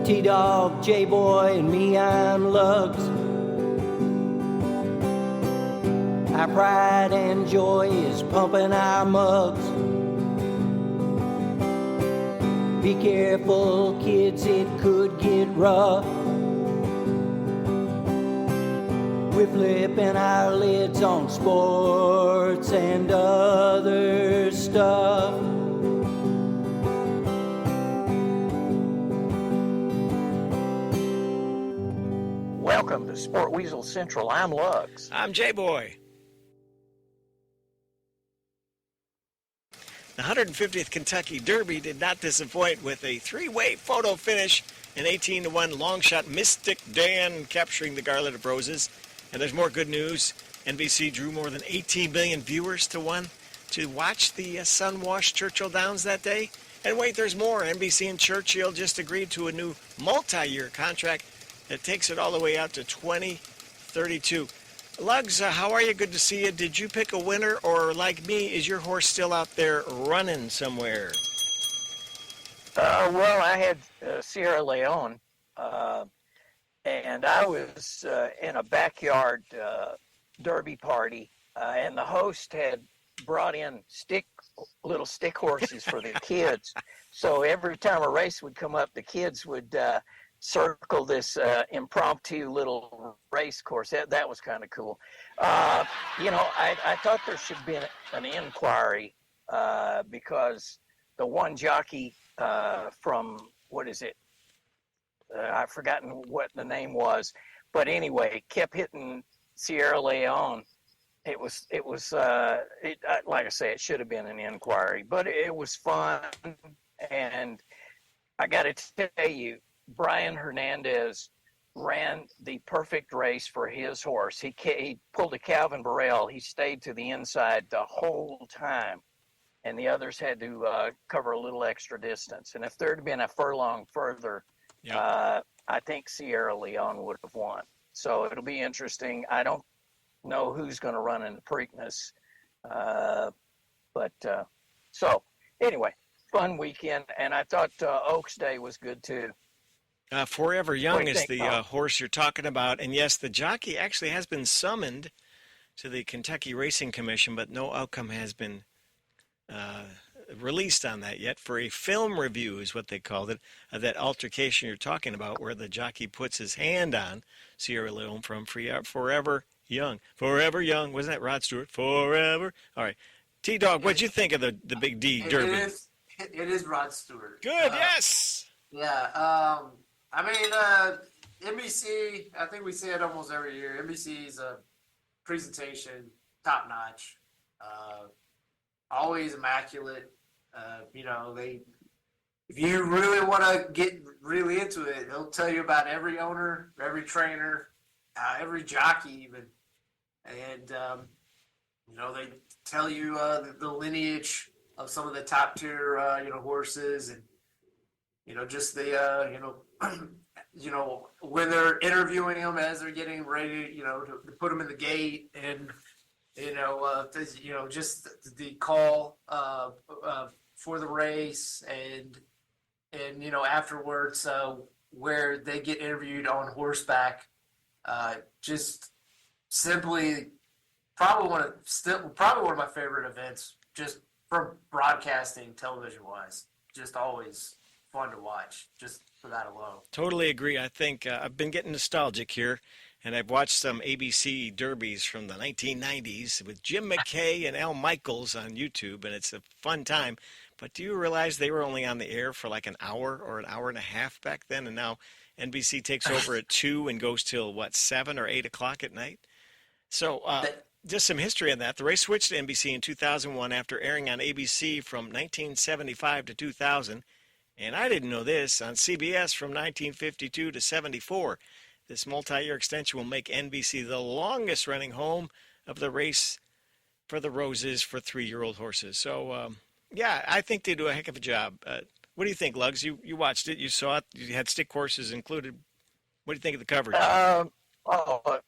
T-Dog, J-Boy, and me, I'm Lugs. Our pride and joy is pumping our mugs. Be careful, kids, it could get rough. We're flipping our lids on sports and other stuff. Welcome to Sport Weasel Central. I'm Lugs. I'm J-Boy. The 150th Kentucky Derby did not disappoint with a three-way photo finish, an 18-1 long shot, Mystic Dan capturing the Garland of Roses. And there's more good news. NBC drew more than 18 million viewers to watch the sun-washed Churchill Downs that day. And wait, there's more. NBC and Churchill just agreed to a new multi-year contract that takes it all the way out to 2032. Lugs, how are you? Good to see you. Did you pick a winner, or like me, is your horse still out there running somewhere? Well, I had Sierra Leone, and I was in a backyard derby party, and the host had brought in little stick horses for the kids. So every time a race would come up, the kids would circle this impromptu little race course. That was kind of cool. I thought there should be an inquiry because the one jockey from, what is it? I've forgotten what the name was, but anyway, kept hitting Sierra Leone. It was like I say, it should have been an inquiry, but it was fun. And I got to tell you, Brian Hernandez ran the perfect race for his horse. He pulled a Calvin Burrell. He stayed to the inside the whole time, and the others had to cover a little extra distance. And if there had been a furlong further, I think Sierra Leone would have won. So it'll be interesting. I don't know who's going to run in the Preakness. So anyway, fun weekend. And I thought Oaks Day was good too. Forever Young is the horse you're talking about. And yes, the jockey actually has been summoned to the Kentucky Racing Commission, but no outcome has been released on that yet. For a film review is what they called it, that altercation you're talking about, where the jockey puts his hand on Sierra Leone from Forever Young. Forever Young. Wasn't that Rod Stewart? Forever. All right. T-Dog, what'd you think of the Big D Derby? It is Rod Stewart. Good, yes. Yeah. NBC, I think we say it almost every year. NBC's presentation, top notch, always immaculate. If you really want to get really into it, they'll tell you about every owner, every trainer, every jockey even, and they tell you the lineage of some of the top tier horses, and just the when they're interviewing them as they're getting ready, to put them in the gate, and just the call for the race, and afterwards where they get interviewed on horseback, just simply probably one of my favorite events, just from broadcasting television wise. Just always fun to watch, just for that alone. Totally agree. I think I've been getting nostalgic here, and I've watched some ABC derbies from the 1990s with Jim McKay and Al Michaels on YouTube, and it's a fun time. But do you realize they were only on the air for like an hour or an hour and a half back then, and now NBC takes over at 2 and goes till, 7 or 8 o'clock at night? So just some history on that. The race switched to NBC in 2001 after airing on ABC from 1975 to 2000. And I didn't know this, on CBS from 1952 to 74. This multi-year extension will make NBC the longest-running home of the race for the Roses for 3-year-old horses. So, I think they do a heck of a job. What do you think, Lugs? You watched it. You saw it. You had stick horses included. What do you think of the coverage?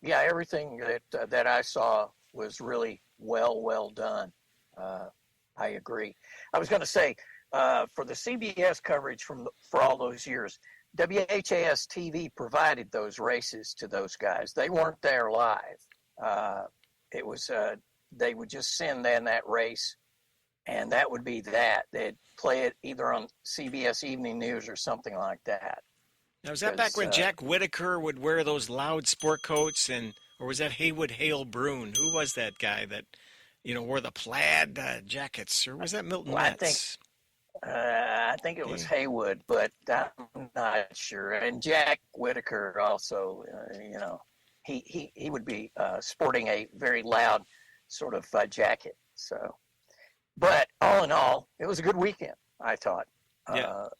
Everything that I saw was really well done. I agree. I was going to say, for the CBS coverage for all those years, WHAS TV provided those races to those guys. They weren't there live. It was they would just send in that race, and that would be that. They'd play it either on CBS Evening News or something like that. Now, was that back when Jack Whitaker would wear those loud sport coats, or was that Haywood Hale Broon? Who was that guy that, wore the plaid jackets, or was that Milton Metz? I think it was Haywood, but I'm not sure. And Jack Whitaker also, he would be sporting a very loud sort of jacket. So, but all in all, it was a good weekend, I thought.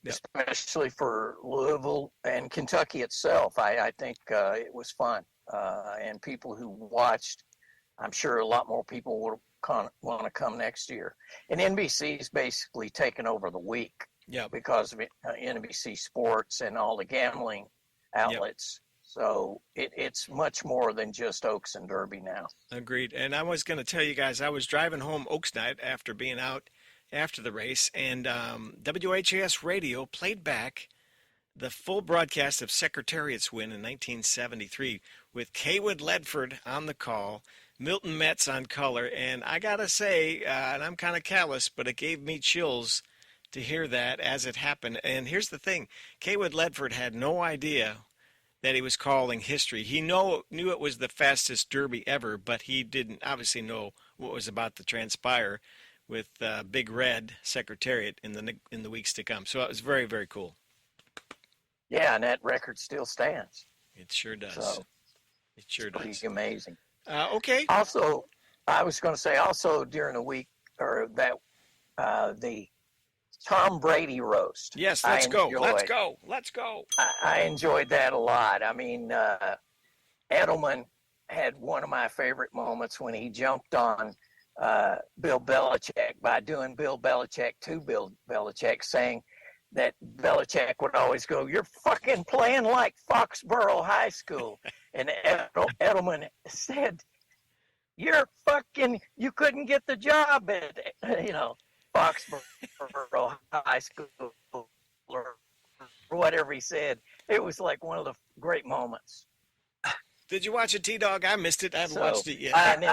Especially for Louisville and Kentucky itself. I think it was fun. And people who watched, I'm sure a lot more people will want to come next year. And NBC's basically taken over the week because of NBC Sports and all the gambling outlets. So it's much more than just Oaks and Derby now. Agreed. And I was going to tell you guys, I was driving home Oaks night after being out after the race, and WHAS Radio played back the full broadcast of Secretariat's win in 1973 with Kaywood Ledford on the call, Milton Metz on color, and I got to say, and I'm kind of callous, but it gave me chills to hear that as it happened. And here's the thing, Kaywood Ledford had no idea that he was calling history. He knew it was the fastest Derby ever, but he didn't obviously know what was about to transpire with Big Red Secretariat in the weeks to come. So it was very, very cool. Yeah, and that record still stands. It sure does. So, it sure does. Pretty amazing. Okay. Also, I was going to say during the week, or that the Tom Brady roast. Yes, let's go. I enjoyed that a lot. I mean, Edelman had one of my favorite moments when he jumped on Bill Belichick by doing Bill Belichick to Bill Belichick, saying that Belichick would always go, "You're fucking playing like Foxborough High School." And Edelman said, "You couldn't get the job at, Foxborough High School," or whatever he said. It was like one of the great moments. Did you watch it, T-Dog? I missed it. I haven't watched it yet. I did.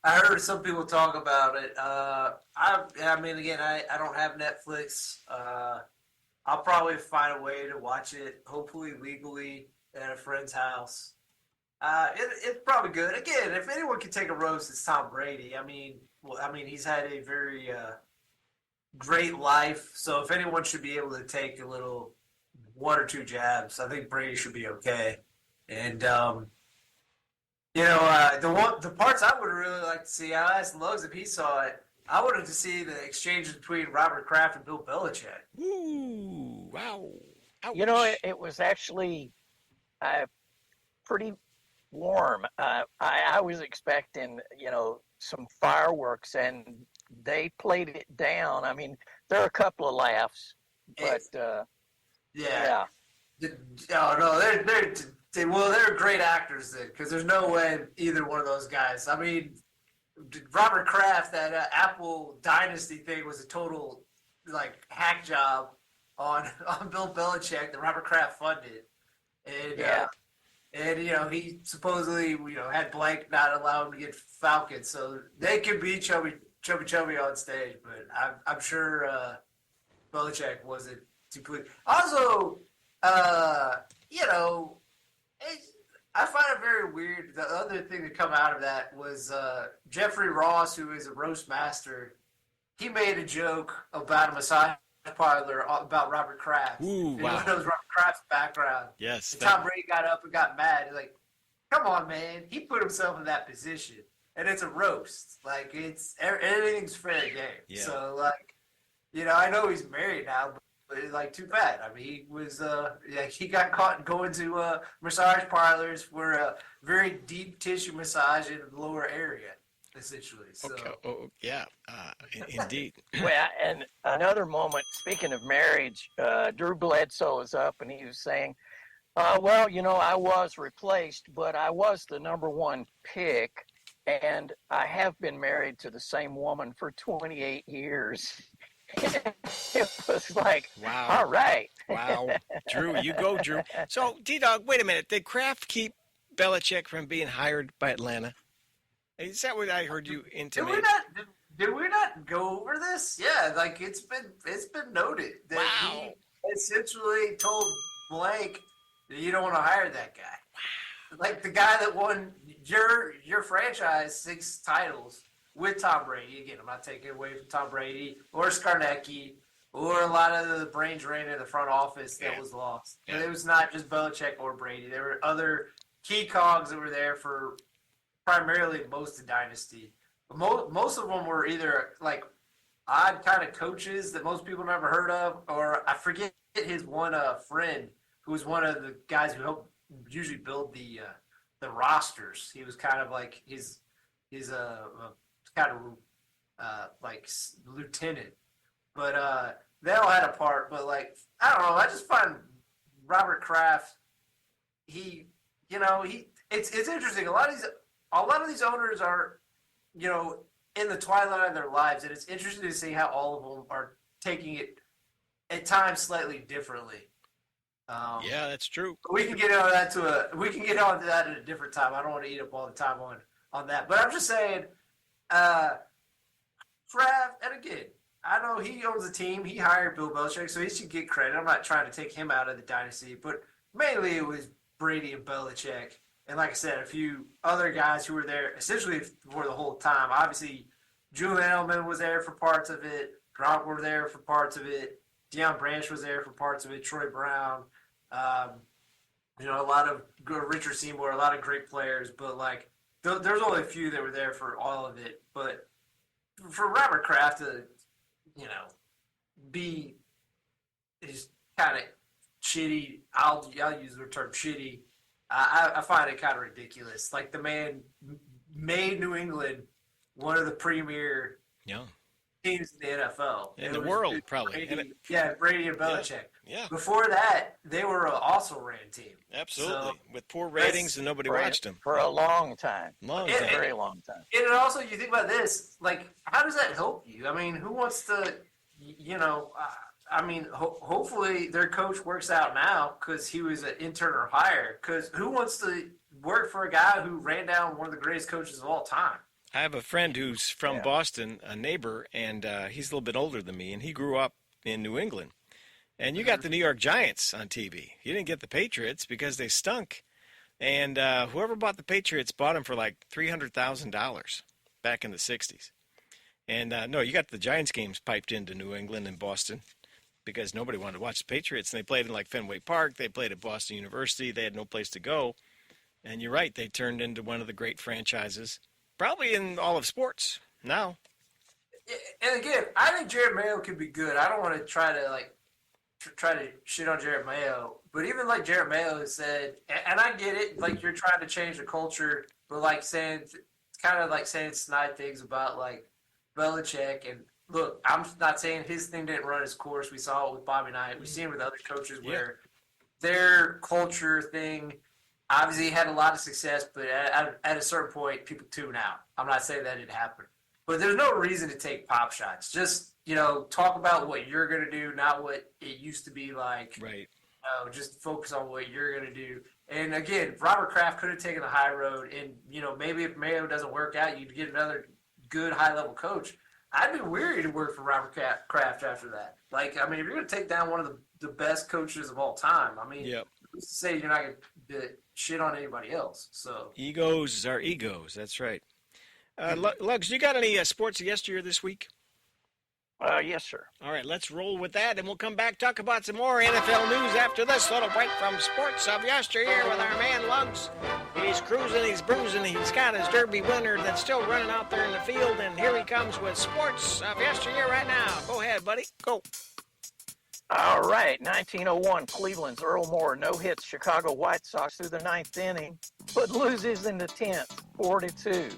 I heard some people talk about it. I mean, again, I don't have Netflix. I'll probably find a way to watch it, hopefully legally, at a friend's house. It's probably good. Again, if anyone can take a roast, it's Tom Brady. I mean, he's had a very great life. So if anyone should be able to take a little one or two jabs, I think Brady should be okay. And the parts I would really like to see, I asked Lugs if he saw it. I wanted to see the exchange between Robert Kraft and Bill Belichick. Ooh, wow. Ouch. It was actually pretty warm. I was expecting, some fireworks, and they played it down. I mean, there are a couple of laughs, but yeah. They're great actors then, because there's no way either one of those guys. I mean, Robert Kraft, that Apple Dynasty thing was a total hack job on Bill Belichick that Robert Kraft funded, and he supposedly had blank not allow him to get Falcons, so they could be chubby on stage, but I'm sure Belichick wasn't too pleased. Also, I find it very weird. The other thing to come out of that was Jeffrey Ross, who is a roast master. He made a joke about a massage parlor about Robert Kraft. Ooh, wow. It was Robert Kraft's background. Yes. And Tom Brady got up and got mad. He's like, "Come on, man." He put himself in that position, and it's a roast. Everything's fair game. Yeah. So I know he's married now, but it's too bad. I mean, he was he got caught going to massage parlors for a very deep tissue massage in the lower area, essentially. So. Okay. Oh, yeah. Indeed. Well, and another moment. Speaking of marriage, Drew Bledsoe was up, and he was saying, I was replaced, but I was the number one pick, and I have been married to the same woman for 28 years. It was like, Wow. all right. Wow. Drew, you go, Drew. So, D-Dog, wait a minute. Did Kraft keep Belichick from being hired by Atlanta? Is that what I heard you Did intimate? we not? Did we not go over this? Yeah, like it's been noted that Wow. he essentially told Blake that you don't want to hire that guy. Wow. Like the guy that won your franchise 6 titles with Tom Brady. Again, I'm not taking away from Tom Brady or Skarnecki or a lot of the brain drain in the front office that was lost. Yeah. And it was not just Belichick or Brady. There were other key cogs that were there for primarily most of the dynasty. Most of them were either like odd kind of coaches that most people never heard of, or I forget his one friend who was one of the guys who helped usually build the rosters. He was kind of like his kind of like lieutenant, but they all had a part. But like I don't know, I just find Robert Kraft. It's interesting. A lot of these owners are, in the twilight of their lives, and it's interesting to see how all of them are taking it at times slightly differently. Yeah, that's true. We can get on to that at a different time. I don't want to eat up all the time on that, but I'm just saying, Kraft, and again, I know he owns the team. He hired Bill Belichick, so he should get credit. I'm not trying to take him out of the dynasty, but mainly it was Brady and Belichick. And like I said, a few other guys who were there essentially for the whole time. Obviously, Julian Edelman was there for parts of it. Gronk were there for parts of it. Deion Branch was there for parts of it. Troy Brown. A lot of good Richard Seymour, a lot of great players. But, like, there's only a few that were there for all of it. But for Robert Kraft to, be is kind of shitty, I'll use the term shitty. I find it kind of ridiculous. Like the man made New England one of the premier teams in the NFL. In the world, probably. Brady and Belichick. Yeah. Before that, they were an also ran team. Absolutely. So, with poor ratings and nobody watched them. For a long time. Very long time. And also, you think about this, like, how does that help you? I mean, who wants to, hopefully their coach works out now because he was an intern or hire. Because who wants to work for a guy who ran down one of the greatest coaches of all time? I have a friend who's from Boston, a neighbor, and he's a little bit older than me, and he grew up in New England. And you got the New York Giants on TV. You didn't get the Patriots because they stunk. And whoever bought the Patriots bought them for like $300,000 back in the 60s. And no, you got the Giants games piped into New England and Boston because nobody wanted to watch the Patriots. And they played in like Fenway Park. They played at Boston University. They had no place to go. And you're right, they turned into one of the great franchises, probably in all of sports now. And again, I think Jared Mayo could be good. I don't want to try to shit on Jared Mayo, but even like Jared Mayo has said, and I get it, like you're trying to change the culture, but like saying, kind of like saying snide things about like Belichick. And look, I'm not saying his thing didn't run its course. We saw it with Bobby Knight. We've seen it with other coaches where their culture thing obviously had a lot of success, but at a certain point, people tune out. I'm not saying that it happened, but there's no reason to take pop shots. Just, talk about what you're going to do, not what it used to be like. Right. Just focus on what you're going to do. And again, Robert Kraft could have taken the high road, and, maybe if Mayo doesn't work out, you'd get another good high-level coach. I'd be weary to work for Robert Kraft after that. Like, I mean, if you're going to take down one of the best coaches of all time, I mean, who's to say you're not going to shit on anybody else? So egos are egos. That's right. Lugs, you got any sports of yesteryear this week? Yes, sir. All right, let's roll with that, and we'll come back, talk about some more NFL news after this little break from sports of yesteryear with our man Lugs. He's cruising, he's bruising, he's got his Derby winner that's still running out there in the field, and here he comes with sports of yesteryear right now. Go ahead, buddy. Go. All right, 1901, Cleveland's Earl Moore no-hits Chicago White Sox through the 9th inning, but loses in the 10th, 4-2.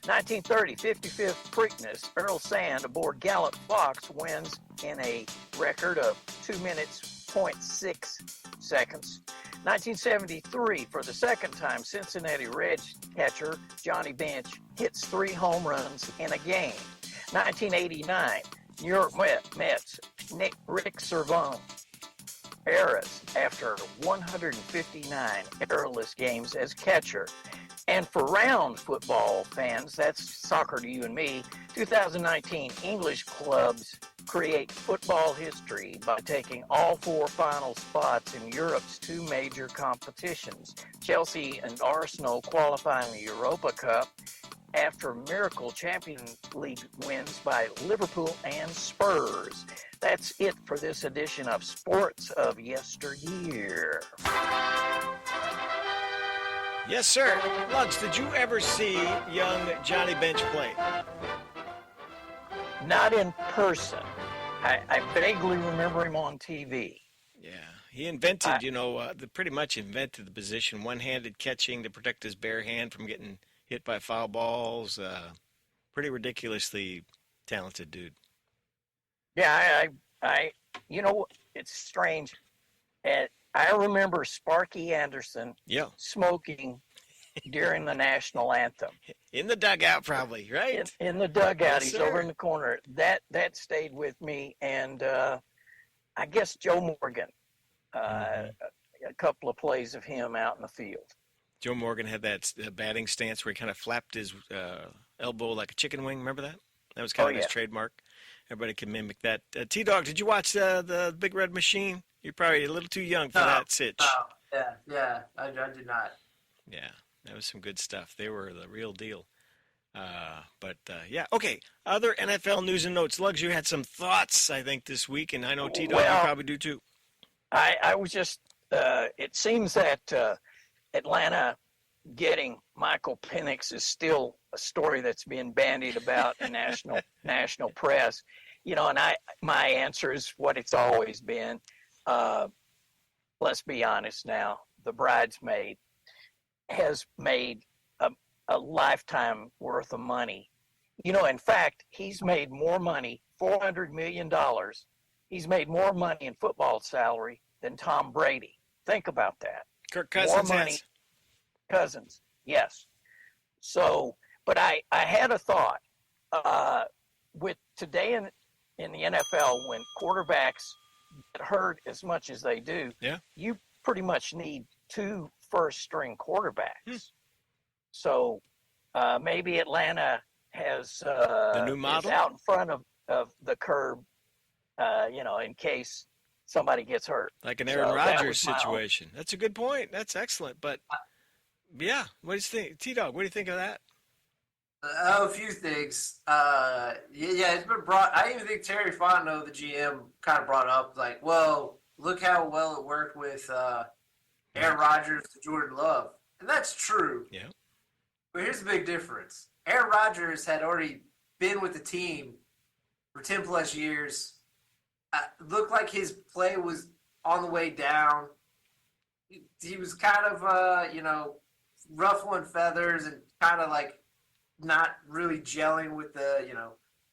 1930, 55th Preakness, Earl Sand aboard Gallup Fox wins in a record of 2 minutes, 0.6 seconds. 1973, for the second time, Cincinnati Reds catcher Johnny Bench hits 3 home runs in a game. 1989, New York Mets, Rick Servone, eras after 159 errorless games as catcher. And for round football fans, that's soccer to you and me, 2019 English clubs create football history by taking all 4 final spots in Europe's 2 major competitions. Chelsea and Arsenal qualifying the Europa Cup after miracle Champions League wins by Liverpool and Spurs. That's it for this edition of Sports of Yesteryear. Yes, sir. Lugs, did you ever see young Johnny Bench play? Not in person. I vaguely remember him on TV. Yeah, he invented, pretty much invented the position, one-handed catching to protect his bare hand from getting hit by foul balls. Pretty ridiculously talented dude. Yeah, it's strange. I remember Sparky Anderson smoking during the national anthem. In the dugout, probably, right? In the dugout. Yes, He's sir. over in the corner. That stayed with me. And I guess Joe Morgan, a couple of plays of him out in the field. Joe Morgan had that batting stance where he kind of flapped his elbow like a chicken wing. Remember that? That was kind of his trademark. Everybody can mimic that. T-Dog, did you watch the Big Red Machine? You're probably a little too young for that sitch. Yeah, I did not. Yeah, that was some good stuff. They were the real deal. Okay. Other NFL news and notes. Lugs, you had some thoughts, I think, this week, and I know T-Dog, you probably do too. I was just, it seems that Atlanta getting Michael Penix is still a story that's being bandied about in national press. And my answer is what it's always been. Let's be honest now. The bridesmaid has made a lifetime worth of money. In fact, he's made more money, $400 million. He's made more money in football salary than Tom Brady. Think about that. Kirk Cousins more money. Cousins, yes. So, but I had a thought. With today in the NFL, when quarterbacks get hurt as much as they do, you pretty much need 2 first-string quarterbacks. So maybe Atlanta has the new model is out in front of the curb, in case somebody gets hurt. Like an Aaron Rodgers situation. That's a good point. That's excellent. But yeah, what do you think, T-Dog? What do you think of that? A few things. It's been brought. I even think Terry Fontenot, the GM, kind of brought up like, well, look how well it worked with Aaron Rodgers to Jordan Love, and that's true. Yeah. But here's the big difference. Aaron Rodgers had already been with the team for 10 plus years. Looked like his play was on the way down. He was kind of, ruffling feathers and kind of like not really gelling with the,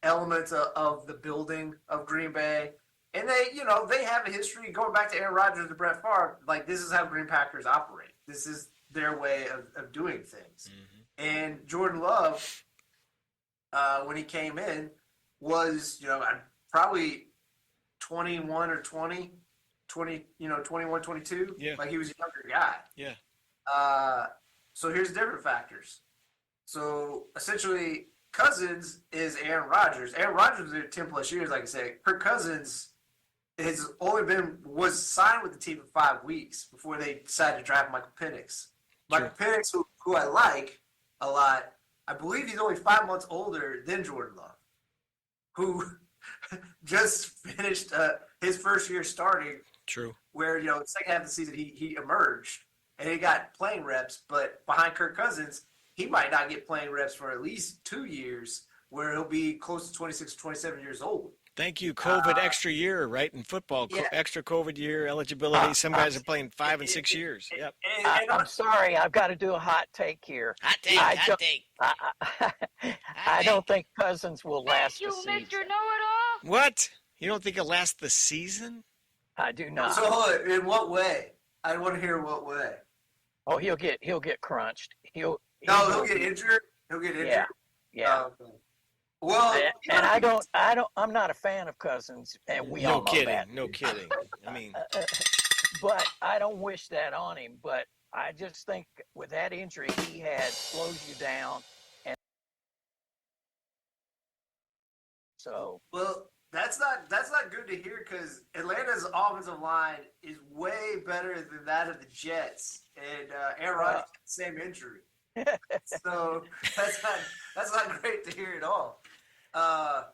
elements of the building of Green Bay. And they have a history going back to Aaron Rodgers and Brett Favre. Like, this is how Green Packers operate. This is their way of doing things. Mm-hmm. And Jordan Love, when he came in, was, probably 21 or 20, 21, 22. Yeah. Like, he was a younger guy. Yeah. So here's the different factors. So essentially, Cousins is Aaron Rodgers. Aaron Rodgers was there 10 plus years, like I said. Kirk Cousins was signed with the team for 5 weeks before they decided to draft Michael Penix. Michael Penix, who I like a lot, I believe he's only 5 months older than Jordan Love, who just finished his first year starting. True. Where, the second half of the season he emerged and he got playing reps, but behind Kirk Cousins, he might not get playing reps for at least 2 years, where he'll be close to 26 or 27 years old. Thank you. COVID extra year, right? In football, extra COVID year eligibility. Some guys are playing 5 and 6 years. Yep. I'm sorry. I've got to do a hot take here. Hot take. I don't think Cousins will last the season. Thank you, Mr. Know-It-All. What? You don't think it'll last the season? I do not. So hold on. In what way? I want to hear what way. Oh, he'll get crunched. He'll get injured. He'll get injured. Yeah. Okay. Well, I'm not a fan of Cousins, and we No all know kidding. that. No kidding. I mean, But I don't wish that on him. But I just think with that injury he had slows you down, and so well, that's not good to hear because Atlanta's offensive line is way better than that of the Jets, and Aaron Rodgers had the same injury. So that's not great to hear at all. Well,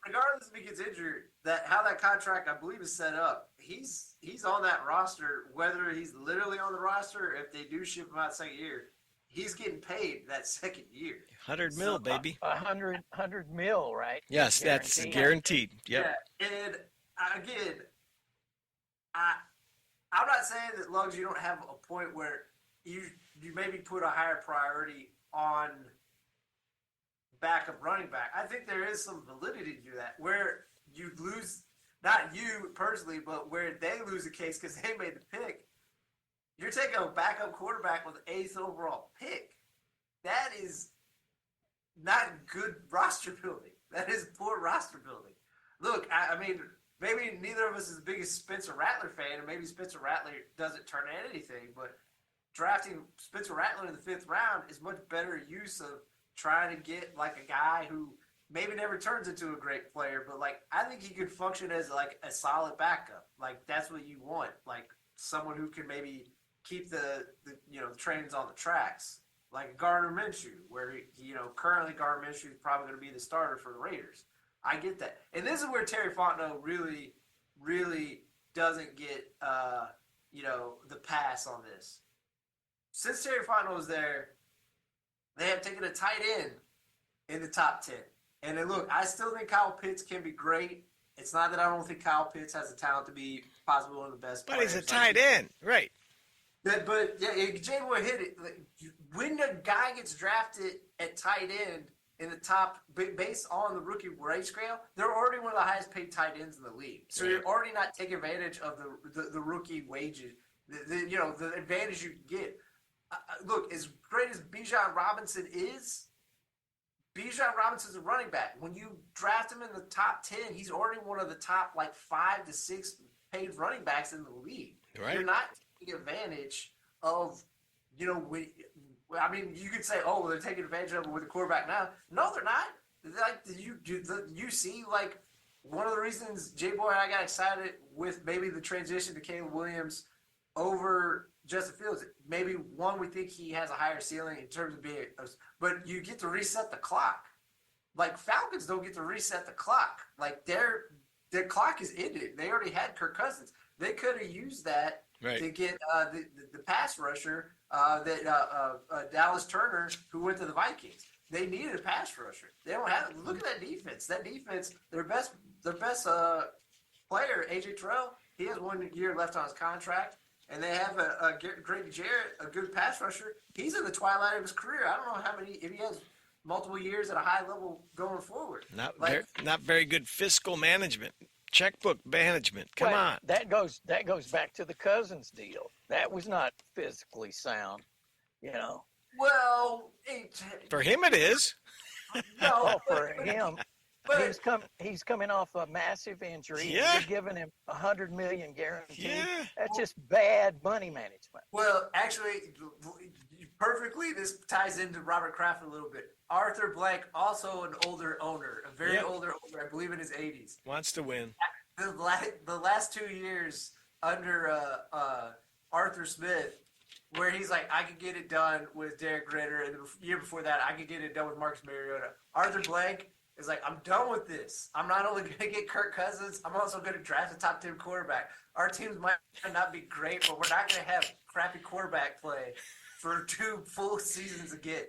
regardless if he gets injured, how that contract I believe is set up, he's on that roster. Whether he's literally on the roster, or if they do ship him out second year, he's getting paid that second year. 100 mil, baby. 100 mil, right? Yes, that's guaranteed. Yep. Yeah, and again, I'm not saying that Lugs, you don't have a point where you maybe put a higher priority on backup running back. I think there is some validity to do that, where you lose, not you personally, but where they lose a case because they made the pick. You're taking a backup quarterback with the 8th overall pick. That is not good roster building. That is poor roster building. Look, I mean, maybe neither of us is the biggest Spencer Rattler fan, and maybe Spencer Rattler doesn't turn in anything, but drafting Spencer Rattler in the 5th round is much better use of trying to get like a guy who maybe never turns into a great player, but like I think he could function as like a solid backup. Like that's what you want, like someone who can maybe keep the trains on the tracks, like Gardner Minshew, where currently Gardner Minshew is probably going to be the starter for the Raiders. I get that, and this is where Terry Fontenot really, really doesn't get the pass on this. Since Terry Fontenot was there, they have taken a tight end in the top 10. And then look, I still think Kyle Pitts can be great. It's not that I don't think Kyle Pitts has the talent to be possibly one of the best players. But he's a tight end, right? But Jay Boy hit it. Like, when a guy gets drafted at tight end in the top, based on the rookie wage scale, they're already one of the highest paid tight ends in the league. So you're already not taking advantage of the rookie wages, the advantage you can get. Look, as great as Bijan Robinson is, Bijan Robinson's a running back. When you draft him in the top 10, he's already one of the top 5 to 6 paid running backs in the league. Right. You're not taking advantage of, you could say, oh, they're taking advantage of it with the quarterback now. No, they're not. Like you see, like one of the reasons Jay Boy and I got excited with maybe the transition to Caleb Williams over Justin Fields. Maybe one, we think he has a higher ceiling in terms of being, but you get to reset the clock. Like Falcons don't get to reset the clock. Like their clock is ended. They already had Kirk Cousins. They could have used that to get the pass rusher Dallas Turner, who went to the Vikings. They needed a pass rusher. They don't have it. Look at that defense. That defense, their best player, AJ Terrell, he has 1 year left on his contract. And they have a Grady Jarrett, a good pass rusher. He's in the twilight of his career. I don't know how many, if he has multiple years at a high level going forward. Not very good fiscal management, checkbook management. Come on. That goes back to the Cousins deal. That was not physically sound, Well, for him it is. No, for him. But he's coming off a massive injury. Yeah. You're giving him $100 million guaranteed. Yeah. That's just bad money management. Well, actually, perfectly, this ties into Robert Kraft a little bit. Arthur Blank, also an older owner, a very older owner, I believe in his 80s. Wants to win. The last 2 years under Arthur Smith, where he's like, I could get it done with Derek Ritter, and the year before that, I could get it done with Marcus Mariota. Arthur Blank is like, I'm done with this. I'm not only going to get Kirk Cousins, I'm also going to draft a top 10 quarterback. Our teams might not be great, but we're not going to have crappy quarterback play for 2 full seasons again.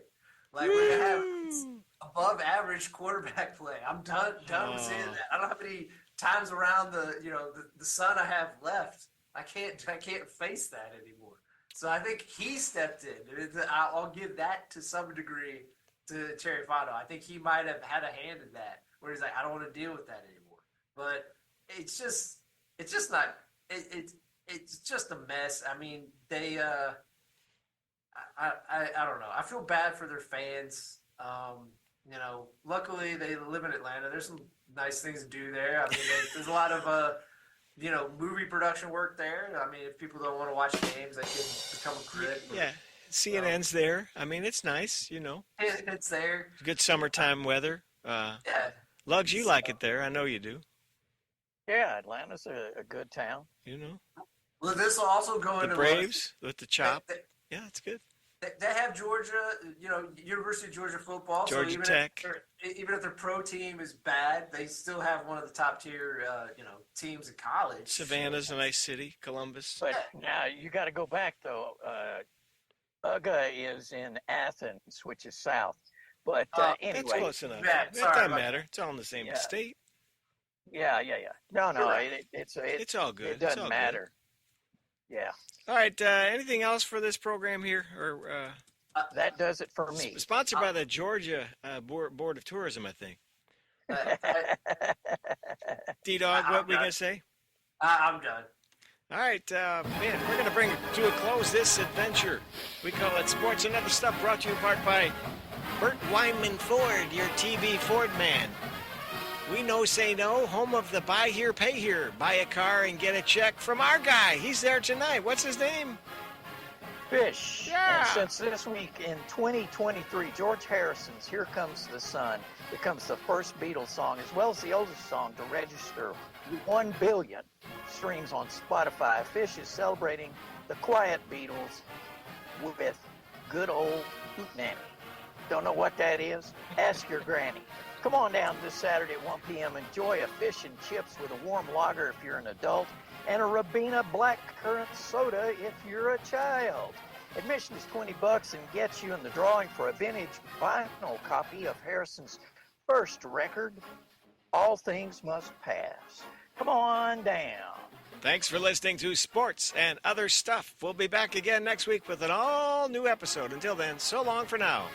Like, we're going to have above average quarterback play. I'm done with seeing that. I don't know how many times around the sun I have left. I can't face that anymore. So I think he stepped in. I'll give that to some degree to Terry Fontenot. I think he might have had a hand in that, where he's like, I don't want to deal with that anymore. But it's just not. It's just a mess. I mean, they. I don't know. I feel bad for their fans. luckily they live in Atlanta. There's some nice things to do there. I mean, there's a lot of movie production work there. I mean, if people don't want to watch games, they can become a critic. Yeah, CNN's there. I mean, it's nice, It's there. Good summertime weather. Yeah. Lugs, you like it there. I know you do. Yeah, Atlanta's a good town. Well, this will also go The into Braves with the chop. Yeah, it's good. They have Georgia, University of Georgia football. Georgia so Tech. Even if their pro team is bad, they still have one of the top tier, teams in college. Savannah's a nice city. Columbus. But now you got to go back though. UGA is in Athens, which is south. But That's anyway, close enough. Yeah, It sorry doesn't about matter. It's all in the same Yeah. state. yeah. No, Right. It's all good. It It's doesn't all matter. Yeah, Good. All right. Anything else for this program here? Or that does it for me. sponsored by the Georgia Board of Tourism, I think. D-Dog, what we done. going to say? I'm done. All right, man, we're going to bring to a close this adventure. We call it Sports and Other Stuff, brought to you in part by Burt Wyman Ford, your TV Ford man. We know say no, home of the buy here, pay here. Buy a car and get a check from our guy. He's there tonight. What's his name? Fish. Yeah. And since this week in 2023, George Harrison's Here Comes the Sun becomes the first Beatles song, as well as the oldest song to register 1 billion streams on Spotify. Fish is celebrating the quiet Beatles with good old Hootenanny. Don't know what that is? Ask your granny. Come on down this Saturday at 1 p.m. Enjoy a fish and chips with a warm lager if you're an adult, and a Rabina blackcurrant soda if you're a child. Admission is $20 and gets you in the drawing for a vintage vinyl copy of Harrison's first record, All Things Must Pass. Come on down. Thanks for listening to Sports and Other Stuff. We'll be back again next week with an all-new episode. Until then, so long for now.